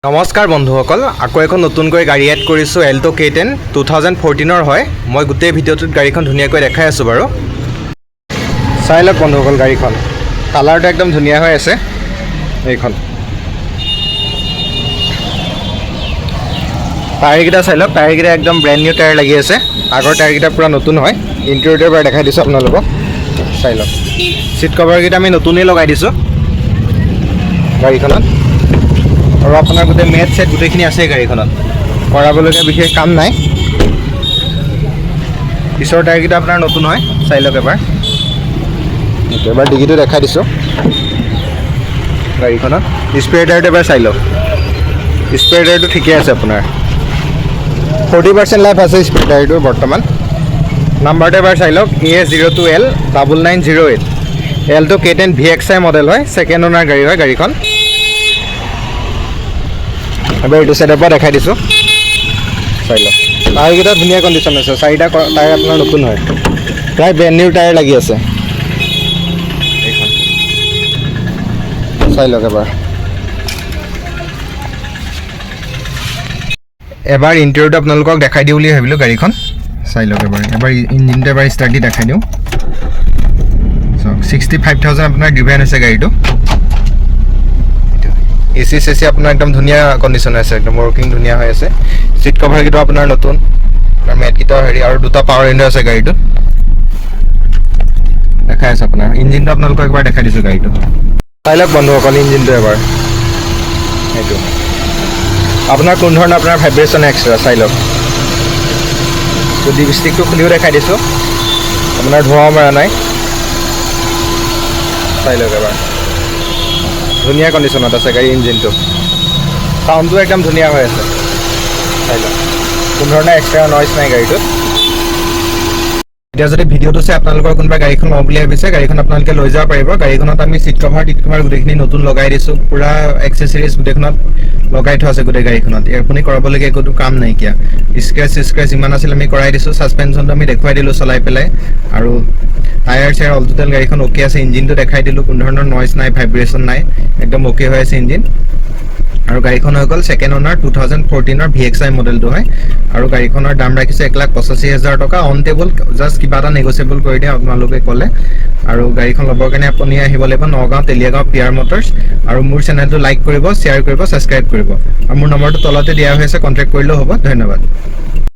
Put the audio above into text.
নমস্কাৰ বন্ধুসকল, আকৌ এখন নতুনকৈ গাড়ী এড কৰিছোঁ এল্টো K10 2014 হয়। মই গোটেই ভিডিঅ'টোত গাড়ীখন ধুনীয়াকৈ দেখাই আছোঁ বাৰু। চাই লওক বন্ধুসকল, গাড়ীখন কালাৰটো একদম ধুনীয়া হৈ আছে। এইখন টায়াৰকেইটা চাই লওক, টায়াৰকেইটা একদম ব্ৰেণ্ড নিউ টায়াৰ লাগি আছে। আগৰ টায়াৰকেইটা পূৰা নতুন হয়। ইণ্টেৰিয়ৰ পৰা দেখাই দিছোঁ আপোনালোকক, চাই লওক। ছিট কভাৰকেইটা আমি নতুনেই লগাই দিছোঁ গাড়ীখনত, আৰু আপোনাৰ গোটেই মেট চেট গোটেইখিনি আছে গাড়ীখনত, কৰাবলগীয়া বিশেষ কাম নাই। পিছৰ টায়াৰকেইটা আপোনাৰ নতুন হয়, চাই লওক এবাৰ। এবাৰ ডিগিটো দেখাই দিছোঁ গাড়ীখনত। স্পেয়াৰ টায়াৰটো এবাৰ চাই লওক, স্পেয়াৰ টায়াৰটো ঠিকে আছে আপোনাৰ, 40% লাইফ আছে স্পেয়াৰ টায়াৰটোৰ বৰ্তমান। নাম্বাৰটো এবাৰ চাই লওক, AS02L9908 Alto K10 VXI model হয়, ছেকেণ্ড অ'নাৰ গাড়ী হয় গাড়ীখন। এবাৰ এইটো চাইডৰ পৰা দেখাই দিছোঁ, চাই লওক। টায়াৰকেইটা ধুনীয়া কণ্ডিশ্যন আছে, চাৰিটা টায়াৰ আপোনাৰ নতুন হয়, প্ৰায় ব্ৰেণ্ড নিউ টায়াৰ লাগি আছে এইখন, চাই লওক এবাৰ। এবাৰ ইণ্টেৰিয়ৰটো আপোনালোকক দেখাই দিওঁ বুলি ভাবিলোঁ গাড়ীখন, চাই লওক এবাৰ। এবাৰ ইঞ্জিনটো এবাৰ ষ্টাৰ্ট দি দেখাই দিওঁ। চাওক, 65,000 আপোনাৰ ডিভাইন হৈছে গাড়ীটো। AC চেচি আপোনাৰ একদম ধুনীয়া কণ্ডিশ্যন আছে, একদম ৱৰ্কিং ধুনীয়া হৈ আছে। ছিট কভাৰকেইটা আপোনাৰ নতুন, আপোনাৰ মেটকেইটাও হেৰি, আৰু দুটা পাৱাৰ উইণ্ডো আছে গাড়ীটোত, দেখাই আছে আপোনাৰ। ইঞ্জিনটো আপোনালোকক একবাৰ দেখাই দিছোঁ গাড়ীটো, চাই লওক বন্ধুসকল ইঞ্জিনটো এবাৰ। সেইটো আপোনাৰ কোনো ধৰণৰ আপোনাৰ ভাইব্ৰেশ্যন এক্সট্ৰা, চাই লওক। ডিপষ্টিকটো খুলিও দেখাই দিছোঁ, আপোনাৰ ধোঁৱাও মৰা নাই, চাই লওক এবাৰ। ধুনীয়া কণ্ডিশ্যনত আছে গাড়ী ইঞ্জিনটো, চাউণ্ডটো একদম ধুনীয়া হৈ আছে, চাই লওক। কোনো ধৰণৰ এক্সট্ৰা নইজ নাই গাড়ীটোত। এতিয়া যদি ভিডিঅ'টো চাই আপোনালোকৰ কোনোবা গাড়ীখন লওঁ বুলি ভাবিছে, গাড়ীখন আপোনালোকে লৈ যাব পাৰিব। গাড়ীখনত আমি ছিট কভাৰ টিট কভাৰ গোটেইখিনি নতুন লগাই দিছোঁ, পূৰা এক্সেচৰিজ গোটেইখনত লগাই থোৱা আছে গোটেই গাড়ীখনত। আপুনি কৰাবলগীয়া একোটো কাম নাইকিয়া। স্ক্ৰেচ যিমান আছিল আমি কৰাই দিছোঁ, ছাছপেনশ্যনটো আমি দেখুৱাই দিলোঁ চলাই পেলাই, আৰু টায়াৰ চায়াৰ অল টোটেল গাড়ীখন অ'কে আছে। ইঞ্জিনটো দেখাই দিলোঁ, কোনো ধৰণৰ নইজ নাই, ভাইব্ৰেশ্যন নাই, একদম অ'কে হৈ আছে ইঞ্জিন। আৰু গাড়ীখন হৈ গ'ল ছেকেণ্ড অ'নাৰ 2014 VXI মডেলটো হয়। আৰু গাড়ীখনৰ দাম ৰাখিছে 1,85,000 টকা। অন টেবল, জাষ্ট কিবা এটা নেগচিয়েবল কৰি দিয়ে আপোনালোকে ক'লে। আৰু গাড়ীখন ল'বৰ কাৰণে আপুনি আহিব লাগিব নগাঁও তেলিয়াগাঁও PR মটৰ্ছ। আৰু মোৰ চেনেলটো লাইক কৰিব, শ্বেয়াৰ কৰিব, ছাবস্ক্ৰাইব কৰিব, আৰু মোৰ নম্বৰটো তলতে দিয়া হৈ আছে, কণ্টেক্ট কৰিলেও হ'ব। ধন্যবাদ।